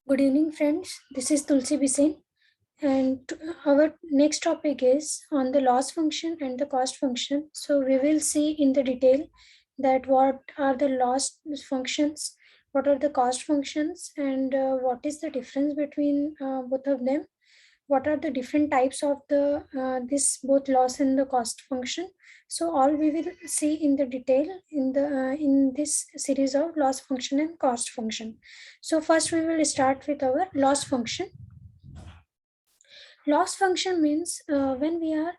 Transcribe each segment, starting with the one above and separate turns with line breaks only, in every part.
Good evening, friends. This is Tulsi Bisin, and our next topic is on the loss function and the cost function. So we will see in the detail that what are the loss functions, what are the cost functions, and what is the difference between both of them, what are the different types of the this both loss and the cost function. So all we will see in the detail in this series of loss function and cost function. So first we will start with our loss function. Loss function means when we are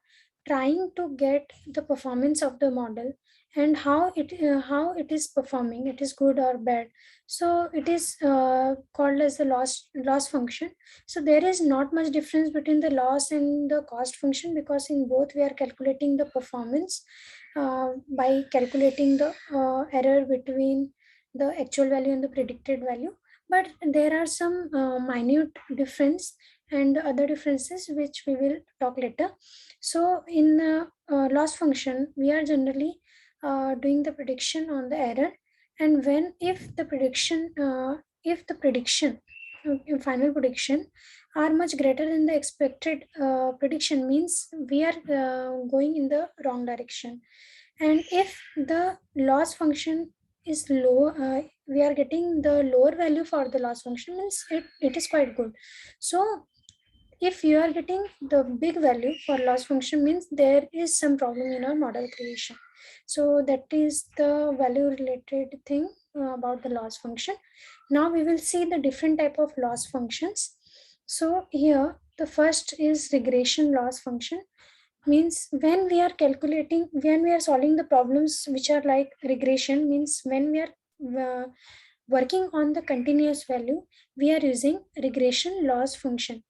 trying to get the performance of the model and how it is performing, it is good or bad. So it is called as the loss function. So there is not much difference between the loss and the cost function, because in both we are calculating the performance by calculating the error between the actual value and the predicted value. But there are some minute difference and other differences which we will talk later. So in loss function, we are generally doing the prediction on the error, and when if the prediction final prediction are much greater than the expected prediction, means we are going in the wrong direction. And if the loss function is low, we are getting the lower value for the loss function, means it is quite good. So if you are getting the big value for loss function, means there is some problem in our model creation. So that is the value related thing about the loss function. Now we will see the different type of loss functions. So here the first is regression loss function. Means when we are solving the problems which are like regression, means when we are working on the continuous value, we are using regression loss function.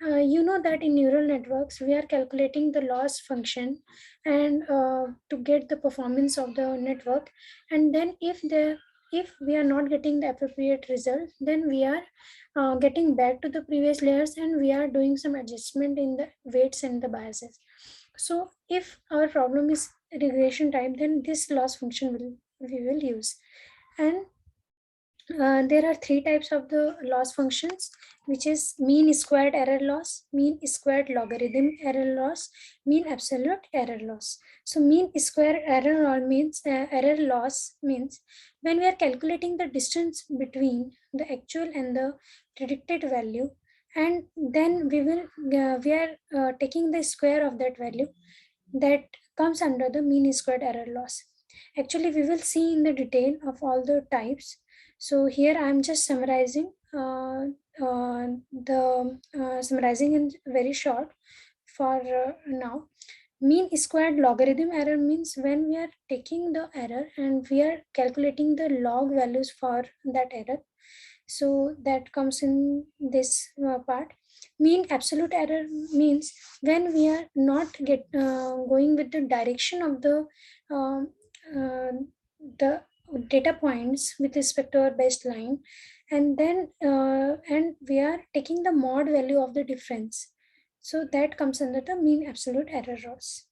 You know that in neural networks we are calculating the loss function and to get the performance of the network. And then if we are not getting the appropriate result, then we are getting back to the previous layers and we are doing some adjustment in the weights and the biases. So if our problem is regression type, then this loss function we will use. And there are three types of the loss functions, which is mean squared error loss, mean squared logarithm error loss, mean absolute error loss. So mean square error loss means when we are calculating the distance between the actual and the predicted value, and then we are taking the square of that value, that comes under the mean squared error loss. Actually, we will see in the detail of all the types. So here I am just summarizing summarizing in very short for now. Mean squared logarithm error means when we are taking the error and we are calculating the log values for that error. So that comes in this part. Mean absolute error means when we are not going with the direction of um, uh, the data points with respect to our baseline, and then and we are taking the mod value of the difference. So that comes under the mean absolute error loss.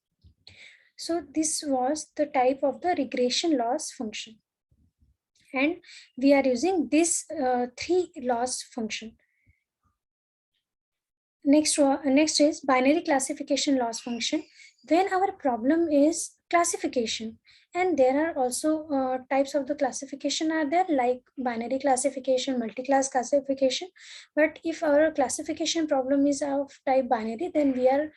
So this was the type of the regression loss function, and we are using this three loss function. Next is binary classification loss function. When our problem is classification, and there are also types of the classification are there, like binary classification, multi-class classification. But if our classification problem is of type binary, then we are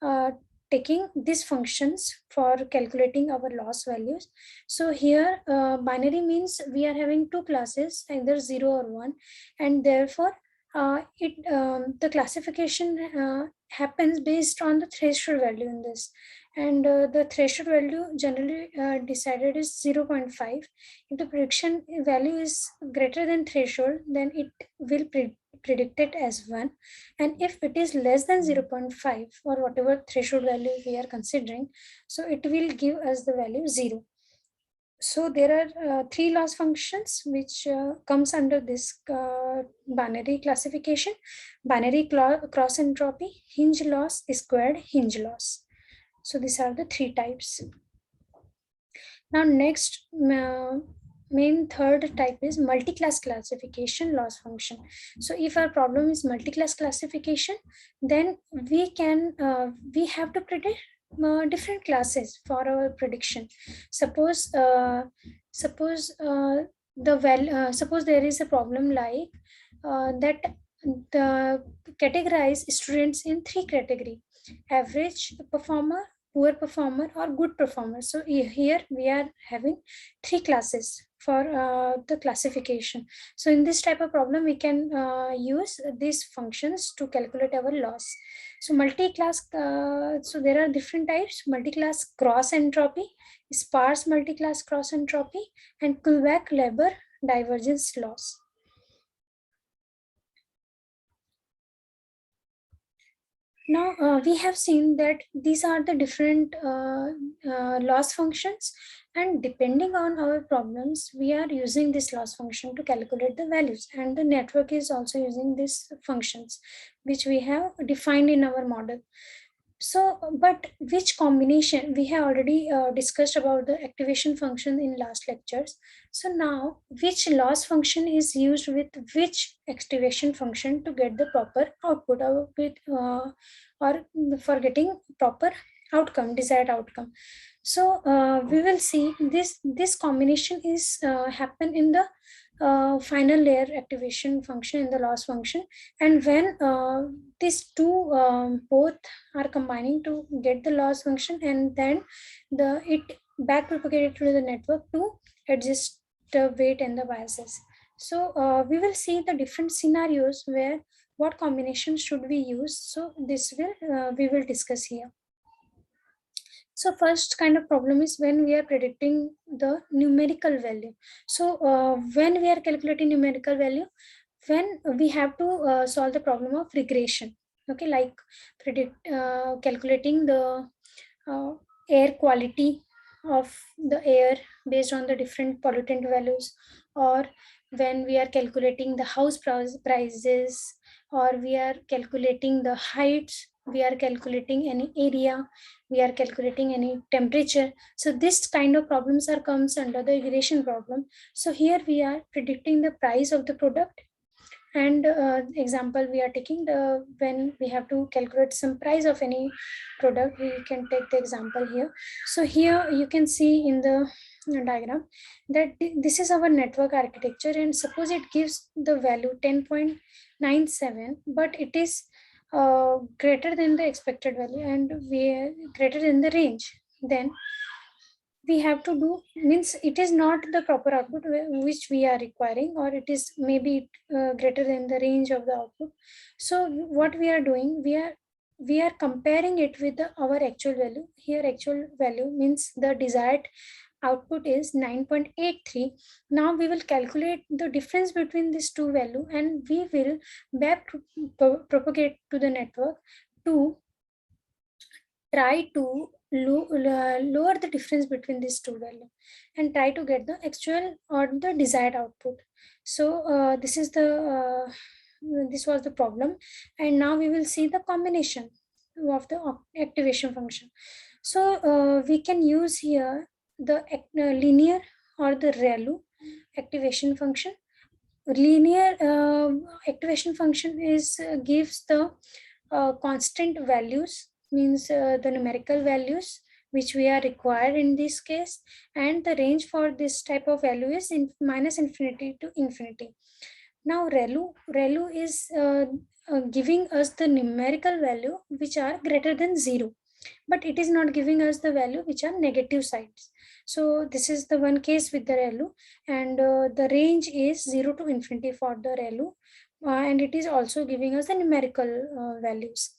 uh, taking these functions for calculating our loss values. So here binary means we are having two classes, either 0 or 1, and therefore the classification happens based on the threshold value in this. And the threshold value generally decided is 0.5. If the prediction value is greater than threshold, then it will predict it as 1. And if it is less than 0.5, or whatever threshold value we are considering, so it will give us the value 0. So there are three loss functions which comes under this binary classification: binary cross entropy, hinge loss, squared hinge loss. So these are the three types. Now next main third type is multi-class classification loss function. So if our problem is multi-class classification, then we have to predict different classes for our prediction. Suppose suppose suppose there is a problem like that the categorize students in three category: average performer, poor performer, or good performer. So here we are having three classes for the classification. So in this type of problem, we can use these functions to calculate our loss. So multi-class, so there are different types: multi-class cross entropy, sparse multi-class cross entropy, and Kullback-Leibler divergence loss. Now we have seen that these are the different loss functions, and depending on our problems, we are using this loss function to calculate the values, and the network is also using these functions which we have defined in our model. So, but which combination, we have already discussed about the activation function in last lectures. So now which loss function is used with which activation function to get the proper output, or for getting proper outcome, desired outcome. So we will see this combination is happen in the final layer activation function in the loss function. And when these two both are combining to get the loss function, and then it back propagated to the network to adjust the weight and the biases. So we will see the different scenarios where what combination should we use. So this will we will discuss here. So first kind of problem is when we are predicting the numerical value. So when we are calculating numerical value, when we have to solve the problem of regression, okay, like calculating the uh, air quality of the air based on the different pollutant values, or when we are calculating the house prices, or we are calculating the heights, we are calculating any area, we are calculating any temperature. So this kind of problems are comes under the regression problem. So here we are predicting the price of the product, and example we are taking the when we have to calculate some price of any product, we can take the example here. So here you can see in the diagram that this is our network architecture, and suppose it gives the value 10.97, but it is greater than the expected value, and we greater than the range. Then we have to do, means it is not the proper output which we are requiring, or it is maybe greater than the range of the output. So what we are doing, we are comparing it with our actual value. Here actual value means the desired output is 9.83. Now we will calculate the difference between these two value, and we will back propagate to the network to try to lower the difference between these two values, and try to get the actual or the desired output. So this was the problem, and now we will see the combination of the activation function. So we can use here the linear or the ReLU activation function. Linear activation function is gives the constant values, means the numerical values which we are required in this case, and the range for this type of value is in minus infinity to infinity. Now ReLU is giving us the numerical value which are greater than 0, but it is not giving us the value which are negative sides. So this is the one case with the ReLU, and the range is 0 to infinity for the ReLU, and it is also giving us the numerical values.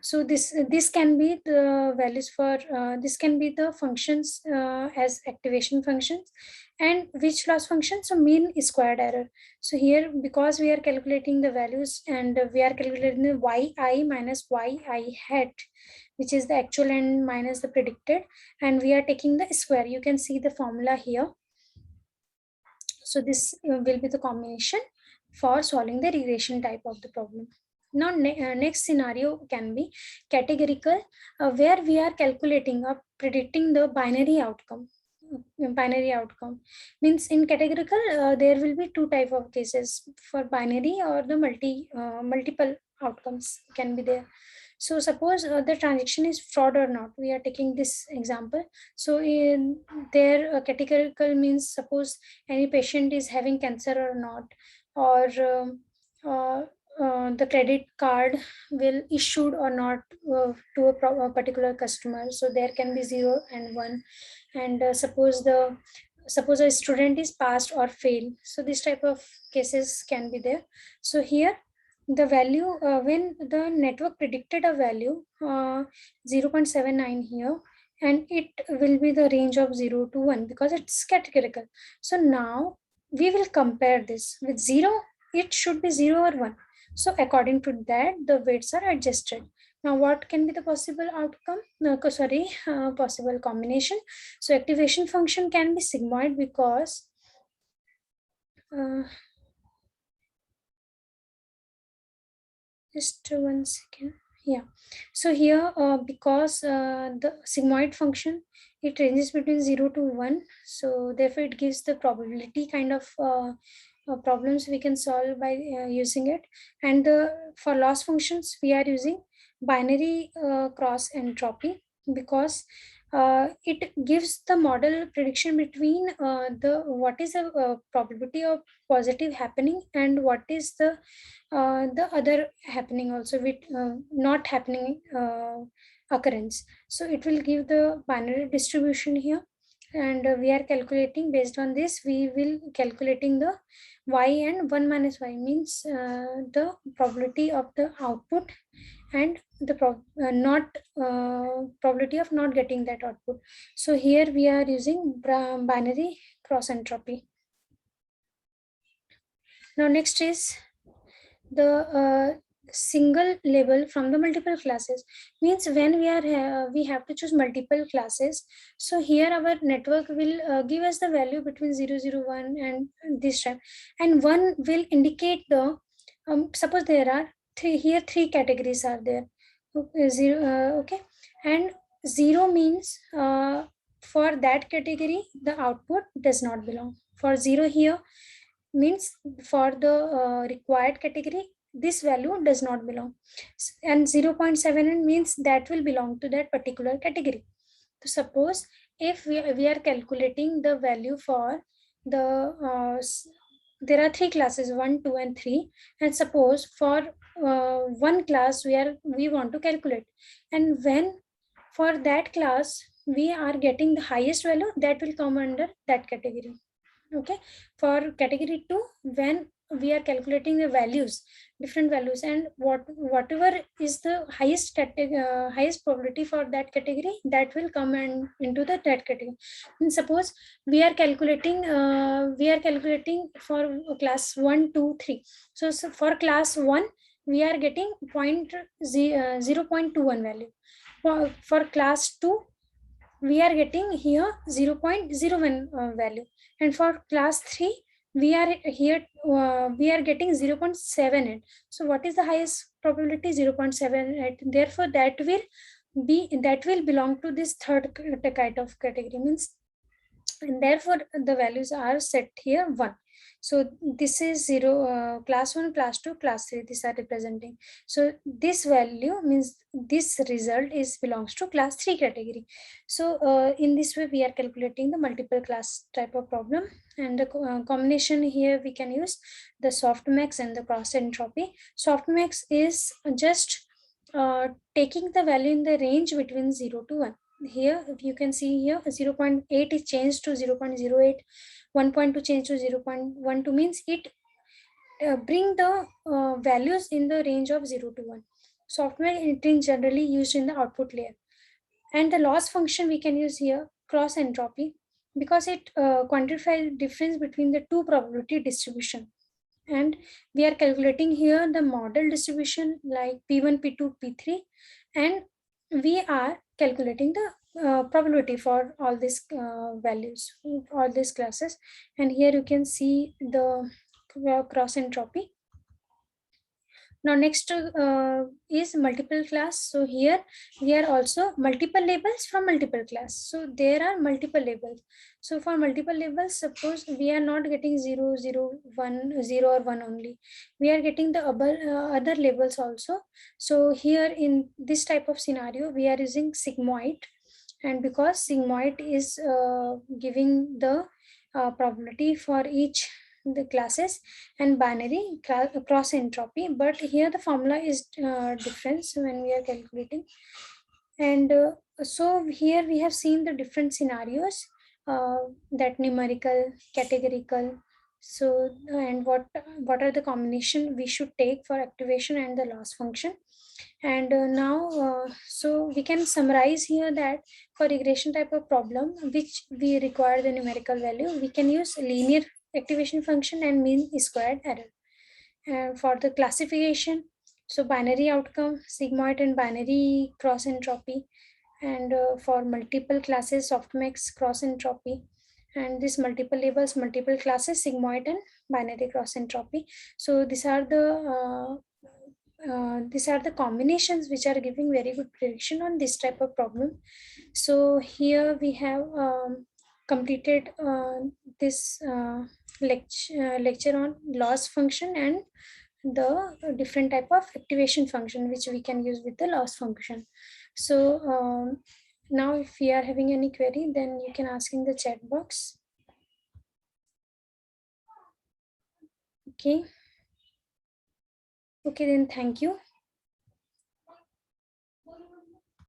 So this can be the values for this can be the functions as activation functions. And which loss function? So mean squared error. So here, because we are calculating the values, and we are calculating the yi minus yi hat, which is the actual and minus the predicted, and we are taking the square. You can see the formula here. So this will be the combination for solving the regression type of the problem. Now next scenario can be categorical, where we are calculating or predicting the binary outcome. binary outcome. Means in categorical, there will be two type of cases for binary or the multiple outcomes can be there. So suppose the transaction is fraud or not. We are taking this example. So in their categorical means suppose any patient is having cancer or not, or uh, the credit card will issued or not to a particular customer. So there can be 0 and 1. And suppose a student is passed or failed. So this type of cases can be there. So here the value, when the network predicted a value 0.79 here, and it will be the range of 0 to 1 because it's categorical. So now we will compare this with 0. It should be 0 or 1. So according to that, the weights are adjusted. Now what can be the possible outcome? Possible combination. So activation function can be sigmoid because just 1 second. Yeah. So here because the sigmoid function, it ranges between 0 to 1. So therefore it gives the probability kind of problems we can solve by using it. And for loss functions, we are using binary cross entropy because it gives the model prediction between the what is the probability of positive happening and what is the other happening also with not happening occurrence. So it will give the binary distribution here, and we are calculating based on this. We will calculating the y, and 1 minus y means the probability of the output and the not probability of not getting that output. So here we are using binary cross entropy. Now next is the single label from the multiple classes. Means when we have to choose multiple classes. So here our network will give us the value between 0, 0, 1 and this type, and 1 will indicate the suppose there are three categories are there. Okay, and 0 means for that category the output does not belong. For 0 here means for the required category this value does not belong, and 0.7 means that will belong to that particular category. So suppose if we are calculating the value for the there are three classes 1, 2 and 3, and suppose for one class we want to calculate, and when for that class we are getting the highest value, that will come under that category. Okay, for category 2, when we are calculating the values, different values, and whatever is the highest probability for that category, that will come into the that category. And suppose we are calculating for class 1, 2, 3. So for class 1 we are getting 0.21 value. For class 2 we are getting here 0.01 value, and for class 3 we are here we are getting 0.78. So what is the highest probability? 0.78. Therefore that will belong to this third kind of category, means, and therefore the values are set here 1. So this is 0, class 1, class 2, class 3, these are representing. So this value means this result is belongs to class 3 category. So in this way we are calculating the multiple class type of problem, and the combination here we can use the softmax and the cross entropy. Softmax is just taking the value in the range between 0 to 1. Here if you can see here 0.8 is changed to 0.08, 1.2 changed to 0.12, means it bring the values in the range of 0 to 1. Software entering generally used in the output layer. And the loss function we can use here cross entropy because it quantifies difference between the two probability distribution. And we are calculating here the model distribution like P1, P2, P3, and we are calculating the probability for all these values, all these classes. And here you can see the cross entropy. Now next is multiple class. So here we are also multiple labels from multiple class. So there are multiple labels. So for multiple labels, suppose we are not getting 0, 0, 1, 0 or 1 only. We are getting the other labels also. So here in this type of scenario, we are using sigmoid. And because sigmoid is giving the probability for each the classes, and binary cross entropy, but here the formula is different when we are calculating. And so here we have seen the different scenarios, that numerical, categorical. So and what are the combination we should take for activation and the loss function. And now so we can summarize here that for regression type of problem which we require the numerical value, we can use linear activation function and mean squared error. And for the classification, so binary outcome, sigmoid and binary cross entropy. And for multiple classes, softmax cross entropy. And this multiple labels, multiple classes, sigmoid and binary cross entropy. So these are the combinations which are giving very good prediction on this type of problem. So here we have completed this lecture on loss function and the different type of activation function which we can use with the loss function. So now if you are having any query, then you can ask in the chat box. Okay. Okay, then thank you.